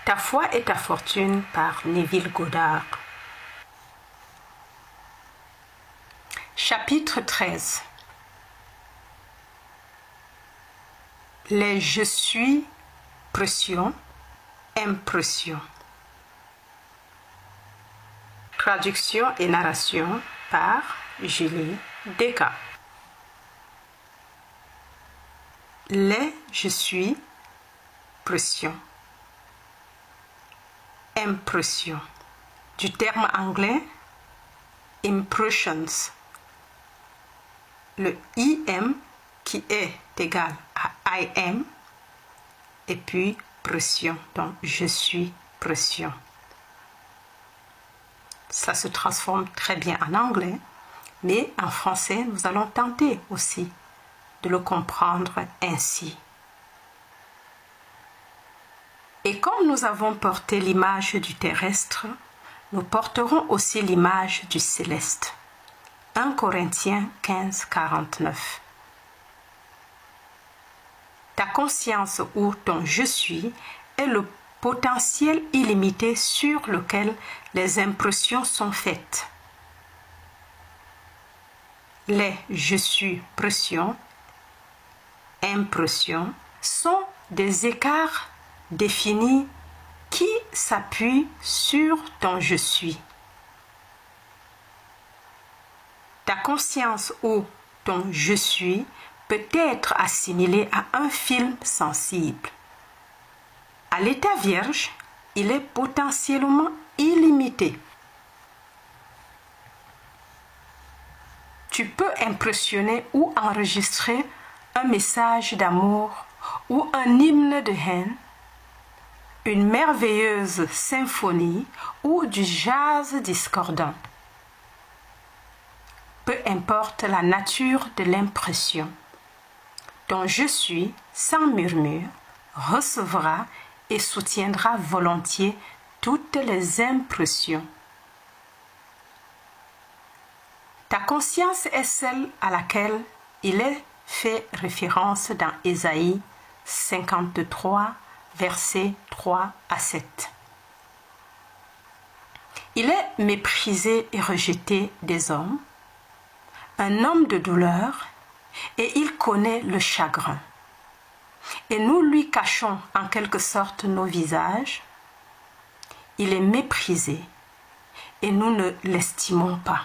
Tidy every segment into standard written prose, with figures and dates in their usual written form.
Ta foi et ta fortune par Neville Goddard. Chapitre 13. Les je suis, pression, impression. Traduction et narration par Julie Descas. Les je suis, pression. Impression. Du terme anglais impressions. Le IM qui est égal à IM et puis pression, donc je suis pression. Ça se transforme très bien en anglais, mais en français, nous allons tenter aussi de le comprendre ainsi. Et comme nous avons porté l'image du terrestre, nous porterons aussi l'image du céleste. 1 Corinthiens 15, 49. Ta conscience ou ton je suis est le potentiel illimité sur lequel les impressions sont faites. Les je suis pression, impression sont des écarts définis qui s'appuient sur ton je suis. Ta conscience ou ton je suis peut être assimilé à un film sensible. À l'état vierge, il est potentiellement illimité. Tu peux impressionner ou enregistrer un message d'amour ou un hymne de haine, une merveilleuse symphonie ou du jazz discordant. Peu importe la nature de l'impression, ton je suis, sans murmure, recevra et soutiendra volontiers toutes les impressions. Ta conscience est celle à laquelle il est fait référence dans Ésaïe 53, versets 3 à 7. Il est méprisé et rejeté des hommes, un homme de douleur, et il connaît le chagrin. Et nous lui cachons en quelque sorte nos visages. Il est méprisé et nous ne l'estimons pas.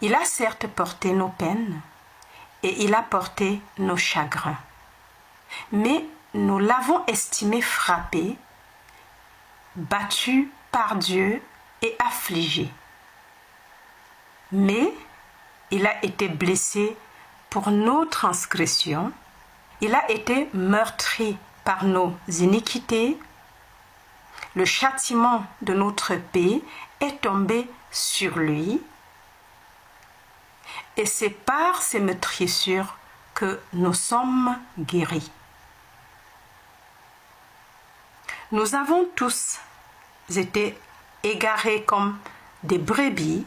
Il a certes porté nos peines et il a porté nos chagrins. Mais nous l'avons estimé frappé, battu par Dieu et affligé. Mais il a été blessé pour nos transgressions, il a été meurtri par nos iniquités, le châtiment de notre paix est tombé sur lui, et c'est par ces meurtrissures que nous sommes guéris. Nous avons tous été égarés comme des brebis.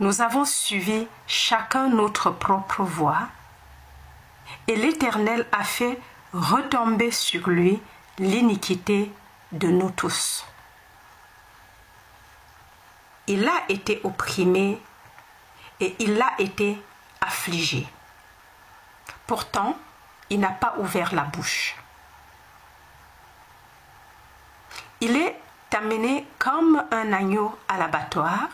Nous avons suivi chacun notre propre voie et l'Éternel a fait retomber sur lui l'iniquité de nous tous. Il a été opprimé et il a été affligé. Pourtant, il n'a pas ouvert la bouche. Il est amené comme un agneau à l'abattoir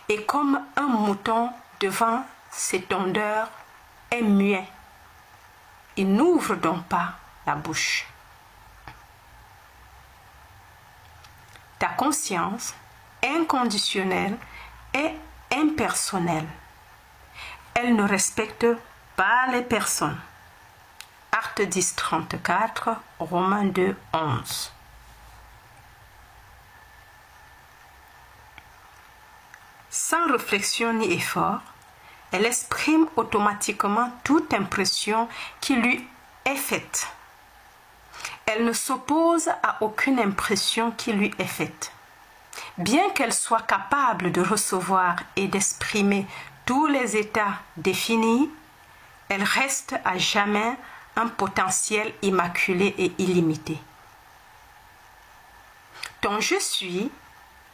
et comme un mouton devant ses tondeurs est muet. Il n'ouvre donc pas la bouche. Ta conscience inconditionnelle est impersonnelle. Elle ne respecte pas les personnes. Acte 10, 34, Romains 2, 11. Sans réflexion ni effort, elle exprime automatiquement toute impression qui lui est faite. Elle ne s'oppose à aucune impression qui lui est faite. Bien qu'elle soit capable de recevoir et d'exprimer tous les états définis, elle reste à jamais un potentiel immaculé et illimité. Ton je suis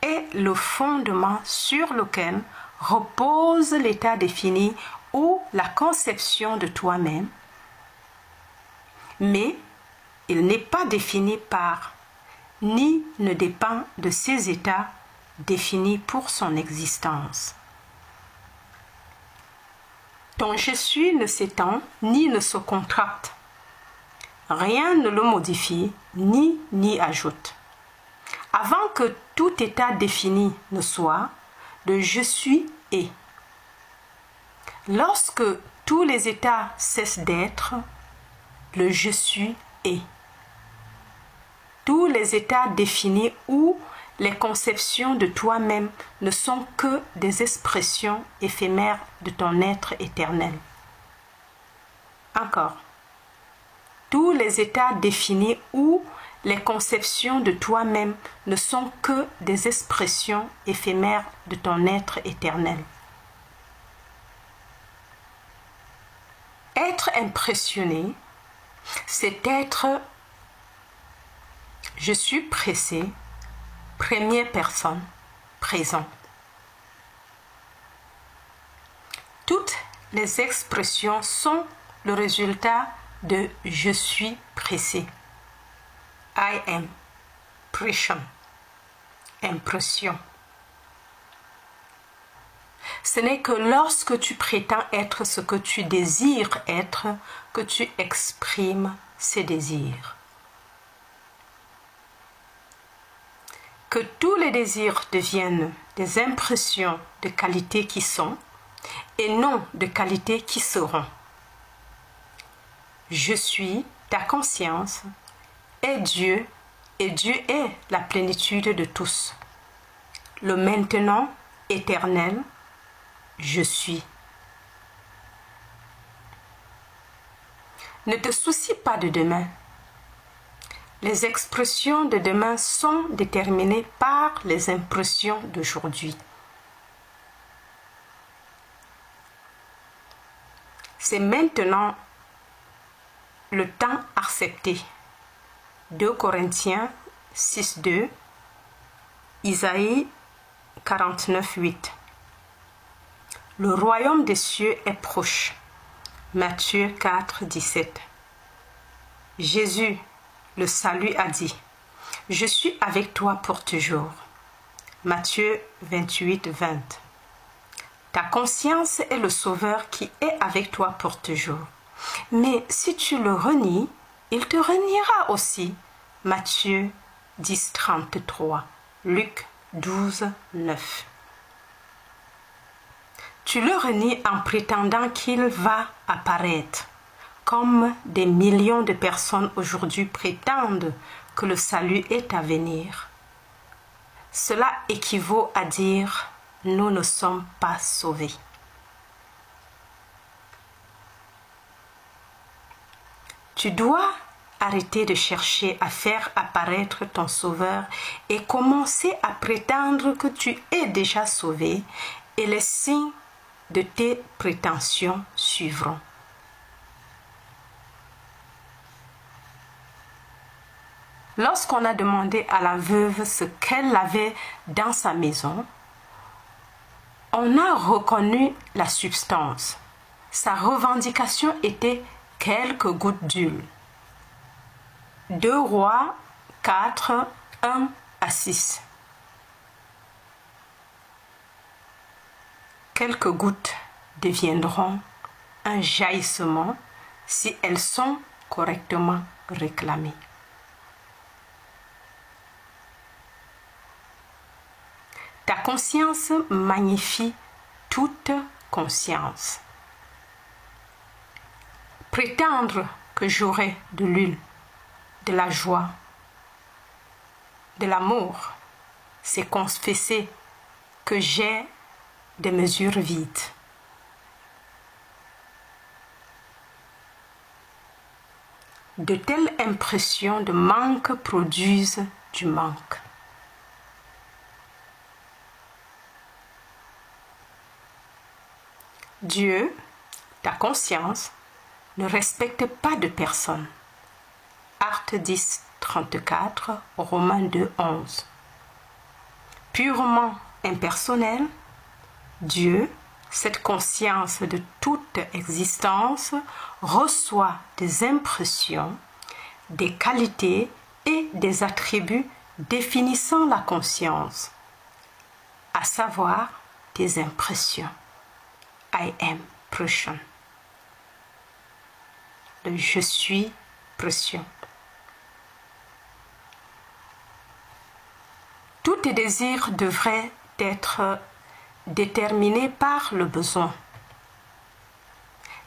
est le fondement sur lequel repose l'état défini ou la conception de toi-même, mais il n'est pas défini par, ni ne dépend de ces états définis pour son existence. Ton je suis ne s'étend ni ne se contracte. Rien ne le modifie ni n'y ajoute. Avant que tout état défini ne soit, le je suis est. Lorsque tous les états cessent d'être, le je suis est. Tous les états définis ou les conceptions de toi-même ne sont que des expressions éphémères de ton être éternel. Encore. Tous les états définis ou les conceptions de toi-même ne sont que des expressions éphémères de ton être éternel. Être impressionné, c'est être « je suis pressé », première personne, présent. Toutes les expressions sont le résultat de « je suis pressé ». I am, impression. Ce n'est que lorsque tu prétends être ce que tu désires être que tu exprimes ces désirs. Que tous les désirs deviennent des impressions de qualité qui sont et non de qualité qui seront. Je suis, ta conscience, est Dieu et Dieu est la plénitude de tous. Le maintenant éternel, je suis. Ne te soucie pas de demain. Les expressions de demain sont déterminées par les impressions d'aujourd'hui. C'est maintenant le temps accepté. 2 Corinthiens 6.2, Isaïe 49.8. Le royaume des cieux est proche. Matthieu 4.17. Jésus, le salut, a dit, « Je suis avec toi pour toujours. » Matthieu 28.20. Ta conscience est le Sauveur qui est avec toi pour toujours. Mais si tu le renies, il te reniera aussi. Matthieu 10.33. Luc 12.9. Tu le renies en prétendant qu'il va apparaître, comme des millions de personnes aujourd'hui prétendent que le salut est à venir. Cela équivaut à dire « nous ne sommes pas sauvés ». Tu dois arrêter de chercher à faire apparaître ton Sauveur et commencer à prétendre que tu es déjà sauvé et les signes de tes prétentions suivront. Lorsqu'on a demandé à la veuve ce qu'elle avait dans sa maison, on a reconnu la substance. Sa revendication était quelques gouttes d'huile. 2 Rois 4, 1 à 6. Quelques gouttes deviendront un jaillissement si elles sont correctement réclamées. Ta conscience magnifie toute conscience. Prétendre que j'aurai de l'huile, de la joie, de l'amour, c'est confesser que j'ai des mesures vides. De telles impressions de manque produisent du manque. Dieu, ta conscience, ne respecte pas de personne. Actes 10, 34, Romains 2, 11. Purement impersonnel, Dieu, cette conscience de toute existence, reçoit des impressions, des qualités et des attributs définissant la conscience, à savoir des impressions. I am pression. Le je suis pression. Tous tes désirs devraient être déterminés par le besoin.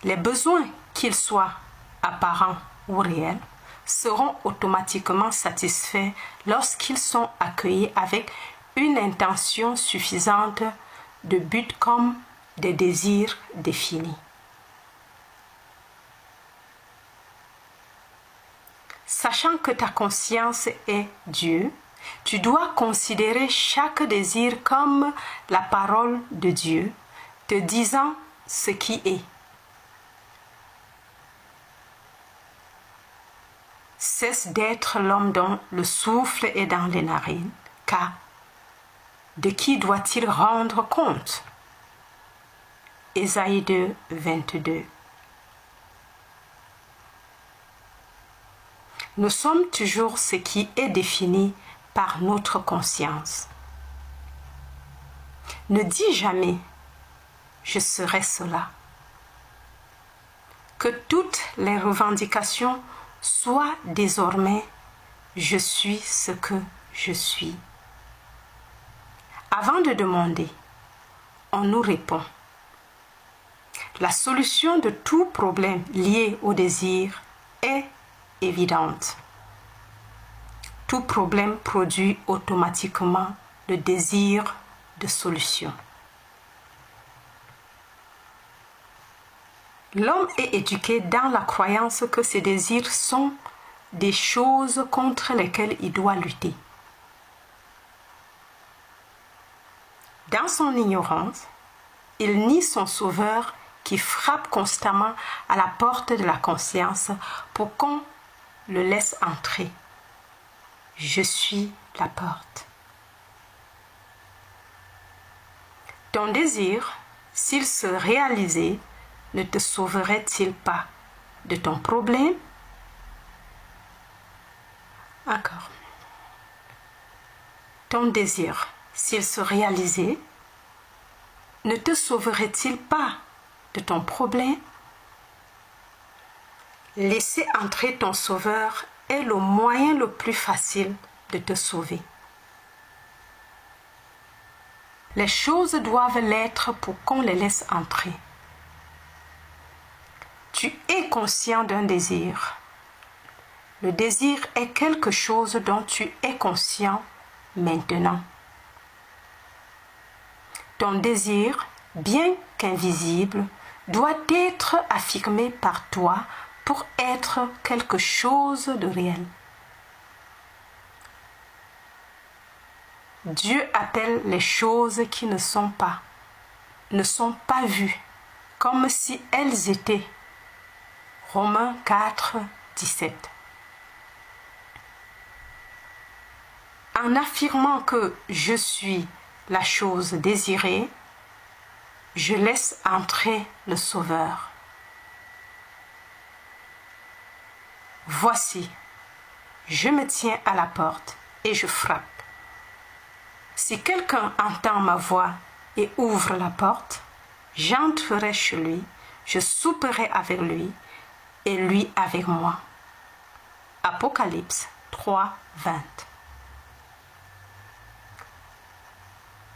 Les besoins, qu'ils soient apparents ou réels, seront automatiquement satisfaits lorsqu'ils sont accueillis avec une intention suffisante de but comme des désirs définis. Sachant que ta conscience est Dieu, tu dois considérer chaque désir comme la parole de Dieu, te disant ce qui est. Cesse d'être l'homme dont le souffle est dans les narines, car de qui doit-il rendre compte? Ésaïe 2, 22. Nous sommes toujours ce qui est défini par notre conscience. Ne dis jamais « je serai cela ». Que toutes les revendications soient désormais « je suis ce que je suis ». Avant de demander, on nous répond. La solution de tout problème lié au désir est évidente. Tout problème produit automatiquement le désir de solution. L'homme est éduqué dans la croyance que ses désirs sont des choses contre lesquelles il doit lutter. Dans son ignorance, il nie son sauveur qui frappe constamment à la porte de la conscience pour qu'on le laisse entrer. Je suis la porte. Ton désir, s'il se réalisait, ne te sauverait-il pas de ton problème? Encore. Ton désir, s'il se réalisait, ne te sauverait-il pas de ton problème? Laisser entrer ton sauveur est le moyen le plus facile de te sauver. Les choses doivent l'être pour qu'on les laisse entrer. Tu es conscient d'un désir. Le désir est quelque chose dont tu es conscient maintenant. Ton désir, bien qu'invisible, doit être affirmé par toi pour être quelque chose de réel. Dieu appelle les choses qui ne sont pas vues, comme si elles étaient. Romains 4, 17. En affirmant que je suis la chose désirée, je laisse entrer le Sauveur. Voici, je me tiens à la porte et je frappe. Si quelqu'un entend ma voix et ouvre la porte, j'entrerai chez lui, je souperai avec lui et lui avec moi. Apocalypse 3, 20.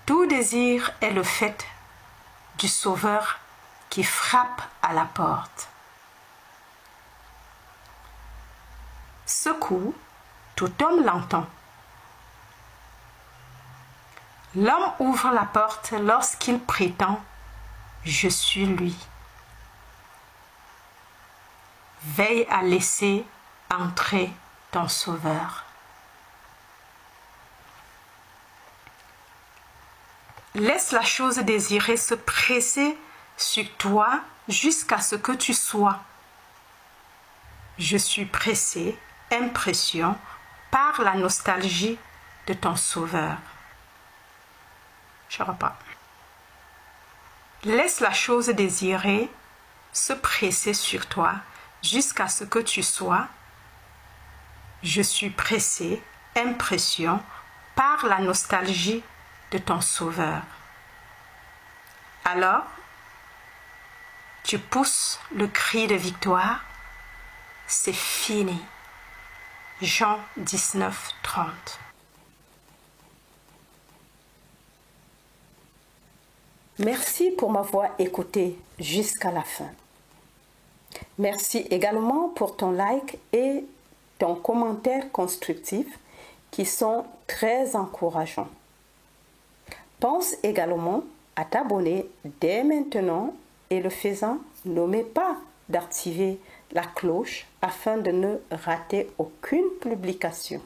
Tout désir est le fait du Sauveur qui frappe à la porte. Ce coup, tout homme l'entend. L'homme ouvre la porte lorsqu'il prétend « Je suis lui ». Veille à laisser entrer ton Sauveur. Laisse la chose désirée se presser sur toi jusqu'à ce que tu sois Je suis pressé, impression, par la nostalgie de ton sauveur. Je repars. Laisse la chose désirée se presser sur toi jusqu'à ce que tu sois. Je suis pressé, impression, par la nostalgie de ton sauveur. Alors, tu pousses le cri de victoire. C'est fini. Jean 19, 30. Merci pour m'avoir écouté jusqu'à la fin. Merci également pour ton like et ton commentaire constructif qui sont très encourageants. Pense également à t'abonner dès maintenant et le faisant, n'oublie pas d'activer la cloche afin de ne rater aucune publication.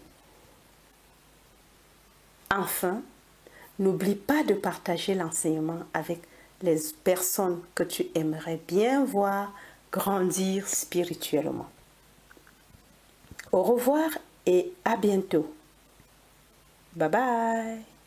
Enfin, n'oublie pas de partager l'enseignement avec les personnes que tu aimerais bien voir grandir spirituellement. Au revoir et à bientôt. Bye bye.